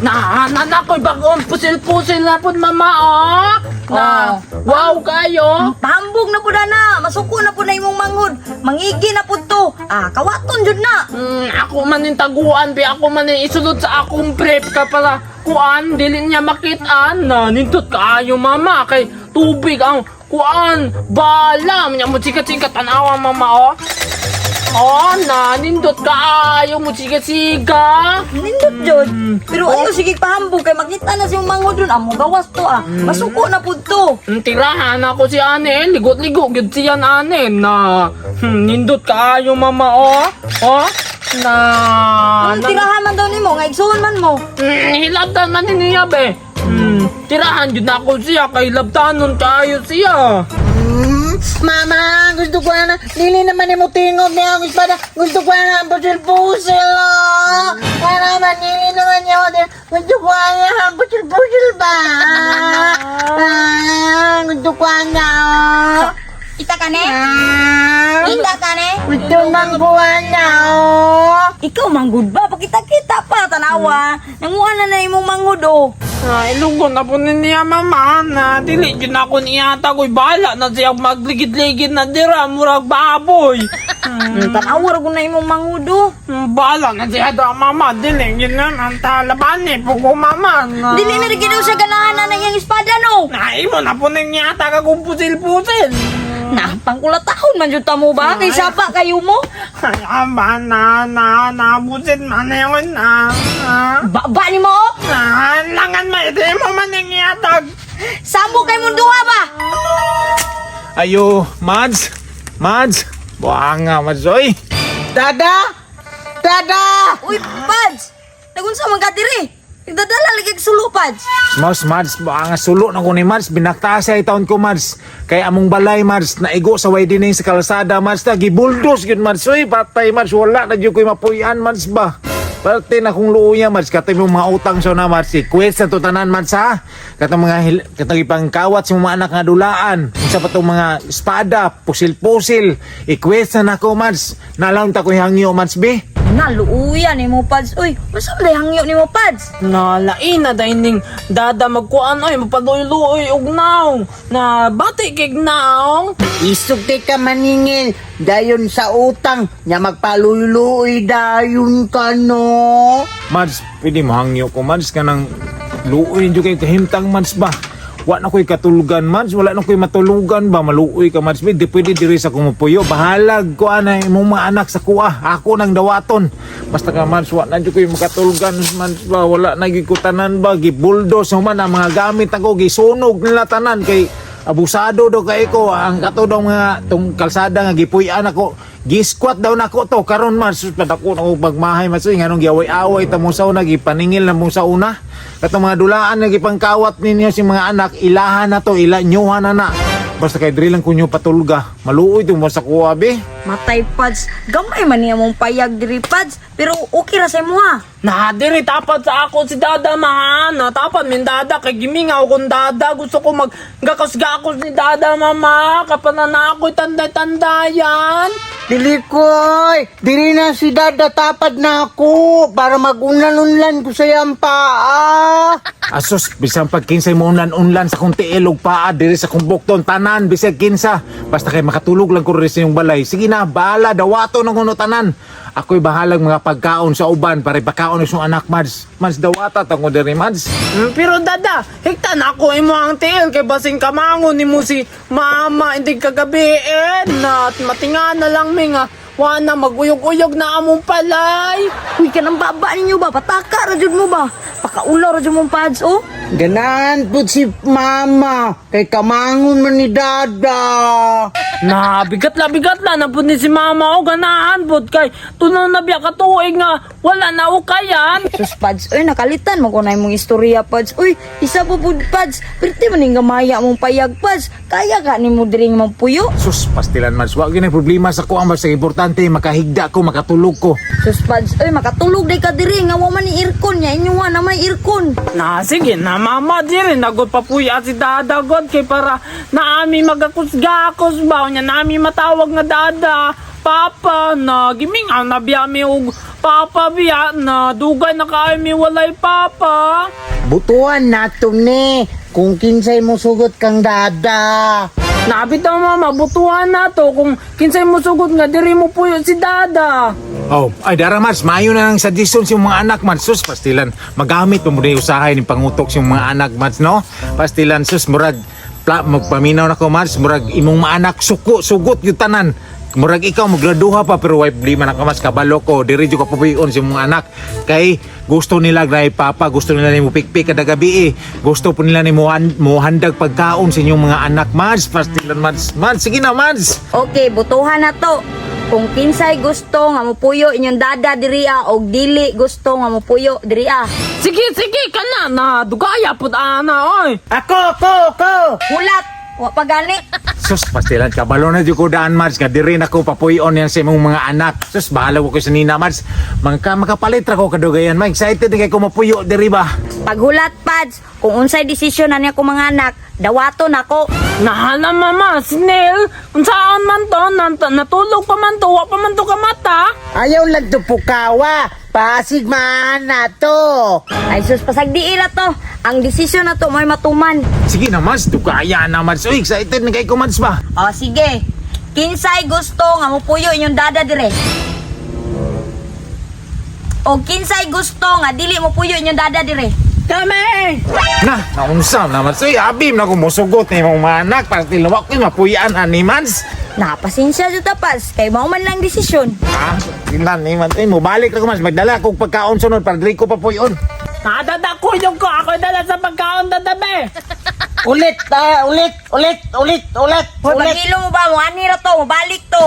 Nakoy bagong pusil-pusil na po mama oh. Na wow kayo. Pahambog na po na. Masuko na po na imong manghod. Mangigi na po to. Kawaton jud na. Ako man yung taguan, ako man yung isulod sa akong brief ka pala. Kuan, dili niya makitaan na nindot kaayo mama kay tubig ang kuan. Bala, niya mo chika-chika tanawa mama oh. Oh, na nindot kaayo mo chika-chika. Nindot jud. Pero ayo sige pahambog kay makita na si imong manghod dun. Amo gawas to Masuko na po to. Tirahan ako si Ane, ligot-ligot gud siya Ane na nindot kaayo mama oh. Oh, na Tirahan man daw nimo, nga igsuon man mo. hilabtan man niya be. Tirahan jud na ako siya kay labtanon kaayo siya. Mama, gusto ko na, dili naman mo tingog niya ang espada. Gusto ko na ang pusil-pusil, oh. Para naman, dili naman niya ako din. Gusto ko na ang pusil-pusil ba? Gusto ko na, oh. Ita ka ne? Ita ka ne? Gusto man ko na, oh. Ikaw manghod ba? Pakita-kita pa tanawa. Nanguha na imong manghod oh. Ilugon na po niya mama na dili yun ako niya tagoy bala na siya magligid-ligid na dira murag baboy. Tanawa ko na imong manghod oh. Bala na siya daw mama dili yun na ang talabani po ko mama na. Dili na rin daw siya ganahan na iyang espada no. Naimo na po niya tagakong pusil-pusil. Pangkulatahon man jud mo ba? Kay sapa kayo mo? Ay ama na busit man yun na. Baba ni mo oh. Langan ma ito mo man niya tag. Sambo kay mong duha ba? Ayo, Mads. Mads. Buanga, Mads, oy. Dada! Dada! Uy, Pads! Nagunsa man ka diri? Nagdadala lagi kag sulo, Pads. Mads, buanga sulo na ko ni Mads. Binaktasay taon ko, Mads. Kay among balay, Mads. Naigo sa way dining sa kalsada, Mads. Gibuldos yun, Mads. Oy, patay, Mads. Wala na dyan ko'y mapuyan, Mads ba? Parte na kong luuya, Mads. Katay mo mga utang sa na, Mads. Quest sa tutanan, Mads, ha? Katay mga katagipang kawat sa mga anak nga dulaan. Sa pa itong mga espada, pusil-pusil. I-quest na ako, Mads. Nalaw ta ko'y hangyo, Mads, be? Naluuyan ni mo, Pads. Uy, masa ba hangyo ni mo, Pads? Nalain na dining dada magkuan ay mapaluy-luoy og naong na bati kig naong. Isugti ka maningil. Dayon sa utang. Nya magpaluloy dayon ka, no? Mads, pwede mahangyo ko, Mads, ka ng luoy nyo kayo kahimtang, Mads ba? Wala na ko'y katulugan, Mads. Wala na ko'y matulugan ba? Maluoy ka, Mads. Di pwede diri sa kumupuyo. Bahalag ko anay mong mga anak sa kuha. Ako nang dawaton. Basta ka, Mads, wala na ko'y makatulugan, Mads ba? Wala na gikutanan ba? Gibuldos man ang mga gamit ako. Gisunog nila tanan kay abusado do kay ko. Ang kato daw mga tong kalsada nga gipuy-an ako. Gisquat daw nako to karon man sus padako na pagmahay man suy nganong giaway-away ta mo sa una gipaningil na mo sa una katong mga dulaan nga gipangkawat ninyo si mga anak ilahan na to ilanyuhan na basta kay diri lang kunyo patulga maluoy to mo sa kuha be. Matay, Pads. Gamay man niya mong payag diri, Pads. Pero okay ra sa mo ha. Na diri tapat sa ako si dada man. Na tapat min dada kay gimingaw kon dada gusto ko maggakos-gakos ni dada mama kapan na ako tanday-tandayan. Dili koy. Diri na si Dada tapad na ako. Para mag-unlan-unlan ko sa iyang paa. Asos bisang pag kinsay mo unlan sa kung tiilog paa diri sa kumbukton tanan bisag kinsa basta kay makatulog lang ko rin sa yung balay sige na bahala dawato ng kuno tanan ako'y bahalag mga pagkaon sa uban para ipakaon sa anak Mads dawata tango diri Mads. Pero dada, higtan ako imo ang tiil kay basing kamangon nimo si mama hindi kagabiin na matinga na lang mi nga wana maguyog-uyog na among palay. Uy, kanang baba ninyo ba? Pataka ra jud mo ba? Pakaulaw ra jud mong, Pads, oh. Ganahan po si Mama. Kay kamangon man ni Dada. Na bigat la na pud ni si mama o ganahan pud kay tunaw na biya ka tuig nga wala na o kayan. Sus, Pads, uy, nakalitan mo ko na imong istorya, Pads. Uy, isa po po, Pads. Pwede man yung gamaya mong payag, Pads. Kaya ka ni mo diring mong puyo. Sus pastilan Mads wa gyud problema sa kuan basta importante makahigda ko makatulog ko. Sus, Pads, uy, makatulog day ka diri. Nga wa man ni aircon niya. Inyuha na may aircon. Na sige na mama diri nagod papuya si dada god kay para naami magakus-gakos ba nya nami matawag nga dada papa na giming ang nabiyami og papa biya na dugay na kaayo mi walay papa. Butuan nato ni kung kinsay mo sugot kang dada. Nabit ang mama, butuhan na to kung kinsay mo sugod nga diri mo puyo si dada. Oh, ay dara Mads, maayo na ng suggestions yung mga anak Mads. Sus, pastilan, magamit mo muna yung usahay ng pangutok yung mga anak Mads, no? Pastilan, sus, murag, magpaminaw na ko Mads, murag imong mga anak sugot yung tanan. Murag ikaw maggraduha pa pero wife di man ka mas kabalo ko diri jud ka pupuyon sa mga anak kay gusto nila gray papa, gusto nila nimo pikpik kada gabi gusto po nila nimo handag pagkaon sa inyong mga anak Mads. Pastilan Mads, sige na Mads. Okay, butuhan na to. Kung kinsay gusto nga mopuyo inyong dada diriya o dili gusto nga mopuyo diriya. Sige, kana na dugaya pud ana oy. Ako. Hulat, wa pa gani. Sus, pastilan, kabalo na di ko daan, Mads. Nga di rin ako papuyon yan sa imong mga anak. Sus, bahala ko sa nina, Mads. Makapalit ra ko kadugayan. Ma-excited na kayo ko mapuyo, diri ba? Paghulat pads, kung unsay desisyon na niya ko mga anak, dawaton ako. Nahala mama, Snell, unsaan man to, natulog pa man to, wa pa man to kamata. Ayaw lang to pukawa. Pasigmaan na to. Ay sus, pasagdiin na to. Ang desisyon na to mo'y matuman. Sige na, Mads. Dugaya na, Mads. Uy, excited na kayo ko, Mads ba? O sige, kinsay gusto nga mopuyo inyong dada dire. O kinsay gusto nga dili mopuyo inyong dada dire. Kami! Naunsa na, Mads. Uy, abim na kung musugot na yung mga anak. Para tilawak ko yung mapuyaan, ani, Mads. Napasensya sa tapas, kay mao man lang desisyon. Ha? Tingnan ni Mads. Uy, mubalik na ko, Mads. Magdala akong pagkaon sunod para dili ko papuyon. Nadada ko yung ko, ako dala sa pagkaon dadabe. Ulit. Hoy, magilo mo ba mo? Ani ra to, mabalik to.